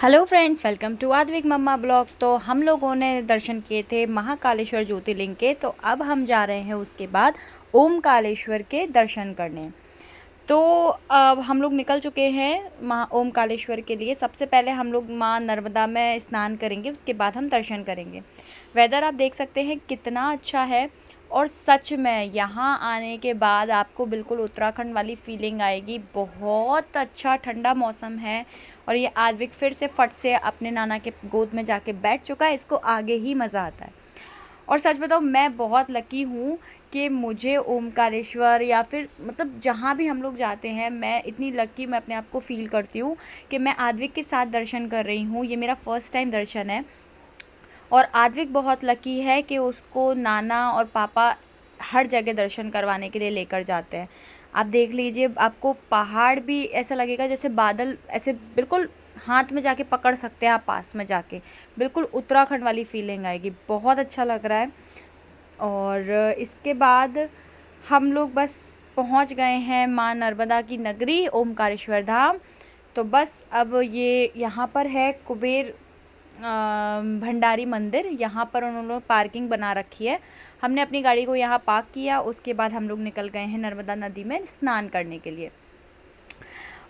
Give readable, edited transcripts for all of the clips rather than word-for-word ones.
Hello friends, welcome to Aadvik mamma blog. तो हम लोगों ने दर्शन किए थे महाकालेश्वर ज्योतिर्लिंग के। तो अब हम जा रहे हैं उसके बाद ओमकालेश्वर के दर्शन करने। तो अब हम लोग निकल चुके हैं माँ ओमकालेश्वर के लिए। सबसे पहले हम लोग माँ नर्मदा में स्नान करेंगे, उसके बाद हम दर्शन करेंगे। वेदर आप देख सकते हैं कितना अच्छा है, और सच में यहाँ आने के बाद आपको बिल्कुल उत्तराखंड वाली फीलिंग आएगी। बहुत अच्छा ठंडा मौसम है, और ये आद्विक फिर से फट से अपने नाना के गोद में जाके बैठ चुका है। इसको आगे ही मज़ा आता है। और सच बताओ, मैं बहुत लकी हूँ कि मुझे ओमकारेश्वर या फिर मतलब जहाँ भी हम लोग जाते हैं, मैं इतनी लकी मैं अपने आप को फ़ील करती हूँ कि मैं आद्विक के साथ दर्शन कर रही हूँ। ये मेरा फ़र्स्ट टाइम दर्शन है। और आद्विक बहुत लकी है कि उसको नाना और पापा हर जगह दर्शन करवाने के लिए लेकर जाते हैं। आप देख लीजिए, आपको पहाड़ भी ऐसा लगेगा जैसे बादल ऐसे बिल्कुल हाथ में जाके पकड़ सकते हैं आप, पास में जाके बिल्कुल उत्तराखंड वाली फीलिंग आएगी। बहुत अच्छा लग रहा है। और इसके बाद हम लोग बस पहुंच गए हैं माँ नर्मदा की नगरी ओमकारेश्वर धाम। तो बस अब ये यहाँ पर है कुबेर भंडारी मंदिर। यहाँ पर उन्होंने पार्किंग बना रखी है। हमने अपनी गाड़ी को यहाँ पार्क किया, उसके बाद हम लोग निकल गए हैं नर्मदा नदी में स्नान करने के लिए।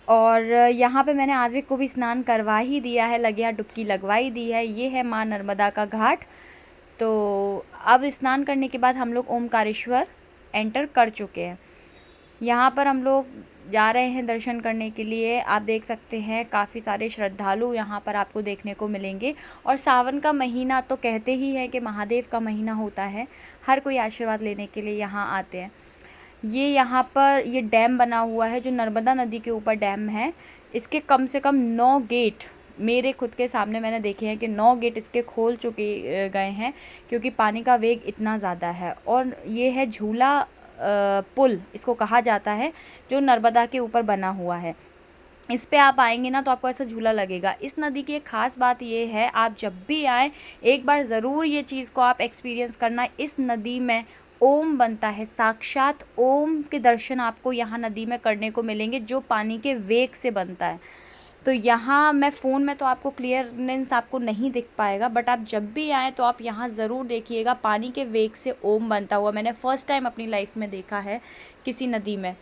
और यहाँ पे मैंने आद्विक को भी स्नान करवा ही दिया है, लगिया डुबकी लगवा ही दी है। ये है माँ नर्मदा का घाट। तो अब स्नान करने के बाद हम लोग ओमकारेश्वर एंटर कर चुके हैं। यहाँ पर हम लोग जा रहे हैं दर्शन करने के लिए। आप देख सकते हैं काफ़ी सारे श्रद्धालु यहाँ पर आपको देखने को मिलेंगे। और सावन का महीना तो कहते ही है कि महादेव का महीना होता है। हर कोई आशीर्वाद लेने के लिए यहाँ आते हैं। ये यहाँ पर ये डैम बना हुआ है जो नर्मदा नदी के ऊपर डैम है। इसके कम से कम 9 गेट मेरे खुद के सामने मैंने देखे हैं कि 9 गेट इसके खोल चुके गए हैं, क्योंकि पानी का वेग इतना ज़्यादा है। और ये है झूला पुल इसको कहा जाता है, जो नर्मदा के ऊपर बना हुआ है। इस पे आप आएंगे ना तो आपको ऐसा झूला लगेगा। इस नदी की एक ख़ास बात ये है, आप जब भी आएँ एक बार ज़रूर ये चीज़ को आप एक्सपीरियंस करना। इस नदी में ओम बनता है, साक्षात ओम के दर्शन आपको यहाँ नदी में करने को मिलेंगे, जो पानी के वेग से बनता है। तो यहाँ मैं फ़ोन में तो आपको क्लियरनेस आपको नहीं दिख पाएगा, बट आप जब भी आएँ तो आप यहाँ ज़रूर देखिएगा पानी के वेग से ओम बनता हुआ। मैंने फ़र्स्ट टाइम अपनी लाइफ में देखा है किसी नदी में।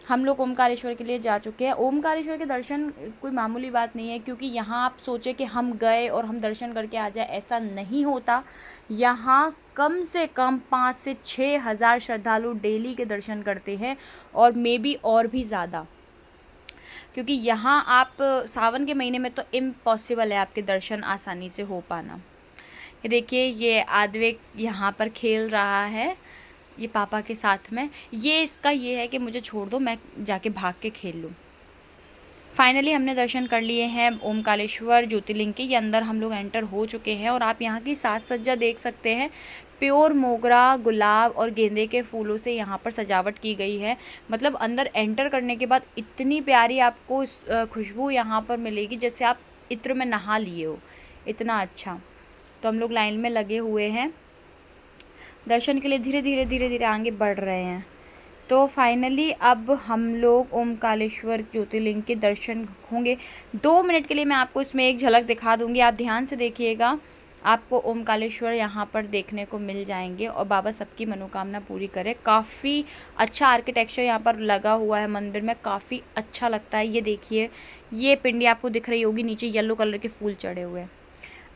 हम लोग ओमकारेश्वर के लिए जा चुके हैं। ओमकारेश्वर के दर्शन कोई मामूली बात नहीं है, क्योंकि यहाँ आप सोचे कि हम गए और हम दर्शन करके आ जाए, ऐसा नहीं होता। यहाँ कम से कम 5 से 6 हज़ार श्रद्धालु डेली के दर्शन करते हैं, और मे बी और भी ज़्यादा, क्योंकि यहाँ आप सावन के महीने में तो इम्पॉसिबल है आपके दर्शन आसानी से हो पाना। ये देखिए, ये आद्विक यहाँ पर खेल रहा है ये पापा के साथ में। ये इसका ये है कि मुझे छोड़ दो, मैं जाके भाग के खेल लूँ। फाइनली हमने दर्शन कर लिए हैं ओमकारेश्वर ज्योतिर्लिंग के। ये अंदर हम लोग एंटर हो चुके हैं, और आप यहाँ की साज सज्जा देख सकते हैं। प्योर मोगरा, गुलाब और गेंदे के फूलों से यहाँ पर सजावट की गई है। मतलब अंदर एंटर करने के बाद इतनी प्यारी आपको खुशबू यहाँ पर मिलेगी जैसे आप इत्र में नहा लिए हो, इतना अच्छा। तो हम लोग लाइन में लगे हुए हैं दर्शन के लिए, धीरे धीरे धीरे धीरे आगे बढ़ रहे हैं। तो फाइनली अब हम लोग ओमकारेश्वर ज्योतिर्लिंग के दर्शन होंगे। 2 मिनट के लिए मैं आपको इसमें एक झलक दिखा दूंगी, आप ध्यान से देखिएगा। आपको ओमकारेश्वर यहाँ पर देखने को मिल जाएंगे, और बाबा सबकी मनोकामना पूरी करे। काफ़ी अच्छा आर्किटेक्चर यहाँ पर लगा हुआ है मंदिर में, काफ़ी अच्छा लगता है। ये देखिए, ये पिंडी आपको दिख रही होगी, नीचे येलो कलर के फूल चढ़े हुए हैं।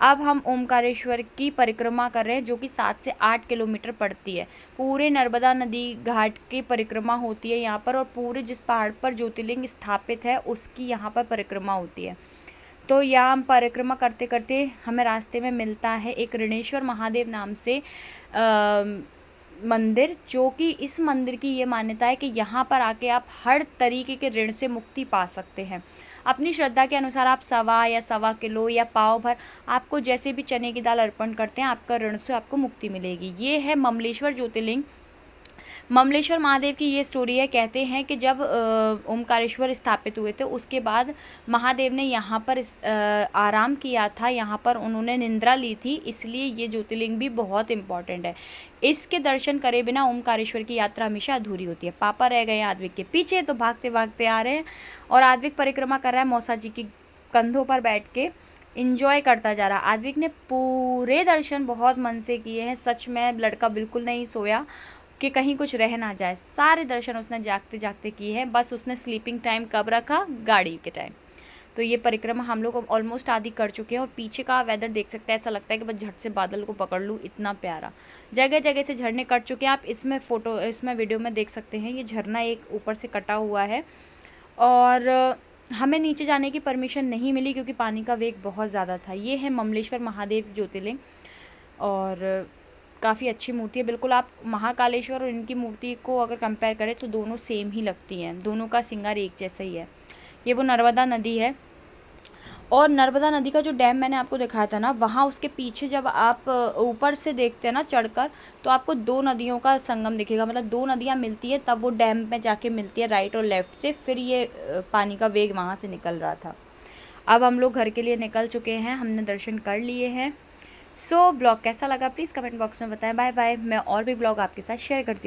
अब हम ओमकारेश्वर की परिक्रमा कर रहे हैं, जो कि 7 से 8 किलोमीटर पड़ती है। पूरे नर्मदा नदी घाट की परिक्रमा होती है यहाँ पर, और पूरे जिस पहाड़ पर ज्योतिर्लिंग स्थापित है उसकी यहाँ पर परिक्रमा होती है। तो यहाँ हम परिक्रमा करते करते हमें रास्ते में मिलता है एक ऋणेश्वर महादेव नाम से मंदिर, जो कि इस मंदिर की ये मान्यता है कि यहाँ पर आके आप हर तरीके के ऋण से मुक्ति पा सकते हैं। अपनी श्रद्धा के अनुसार आप 1.25 या पाव भर आपको जैसे भी चने की दाल अर्पण करते हैं, आपका ऋण से आपको मुक्ति मिलेगी। ये है ममलेश्वर ज्योतिर्लिंग। ममलेश्वर महादेव की ये स्टोरी है। कहते हैं कि जब ओमकारेश्वर स्थापित हुए थे, उसके बाद महादेव ने यहाँ पर आराम किया था, यहाँ पर उन्होंने निंद्रा ली थी, इसलिए ये ज्योतिर्लिंग भी बहुत इम्पॉर्टेंट है। इसके दर्शन करे बिना ओमकारेश्वर की यात्रा हमेशा अधूरी होती है। पापा रह गए हैं आद्विक के पीछे, तो भागते भागते आ रहे हैं, और आद्विक परिक्रमा कर रहा है मौसा जी की कंधों पर बैठ के। इंजॉय करता जा रहा। आद्विक ने पूरे दर्शन बहुत मन से किए हैं, सच में लड़का बिल्कुल नहीं सोया कि कहीं कुछ रह ना जाए। सारे दर्शन उसने जागते जागते किए हैं, बस उसने स्लीपिंग टाइम कब रखा, गाड़ी के टाइम। तो ये परिक्रमा हम लोग ऑलमोस्ट आधी कर चुके हैं और पीछे का वेदर देख सकते हैं, ऐसा लगता है कि बस झट से बादल को पकड़ लूँ, इतना प्यारा। जगह जगह से झरने कट चुके हैं, आप इसमें वीडियो में देख सकते हैं। ये झरना एक ऊपर से कटा हुआ है और हमें नीचे जाने की परमिशन नहीं मिली क्योंकि पानी का वेग बहुत ज़्यादा था। ये है ममलेश्वर महादेव ज्योतिर्लिंग और काफ़ी अच्छी मूर्ति है। बिल्कुल आप महाकालेश्वर और इनकी मूर्ति को अगर कंपेयर करें तो दोनों सेम ही लगती हैं, दोनों का सिंगार एक जैसा ही है। ये वो नर्मदा नदी है और नर्मदा नदी का जो डैम मैंने आपको दिखाया था ना, वहाँ उसके पीछे जब आप ऊपर से देखते हैं ना चढ़कर, तो आपको 2 नदियों का संगम दिखेगा। मतलब 2 नदियाँ मिलती है तब वो डैम में जाके मिलती है, राइट और लेफ़्ट से। फिर ये पानी का वेग वहाँ से निकल रहा था। अब हम लोग घर के लिए निकल चुके हैं, हमने दर्शन कर लिए हैं। सो ब्लॉग कैसा लगा प्लीज़ कमेंट बॉक्स में बताएं। Bye bye. मैं और भी ब्लॉग आपके साथ शेयर करती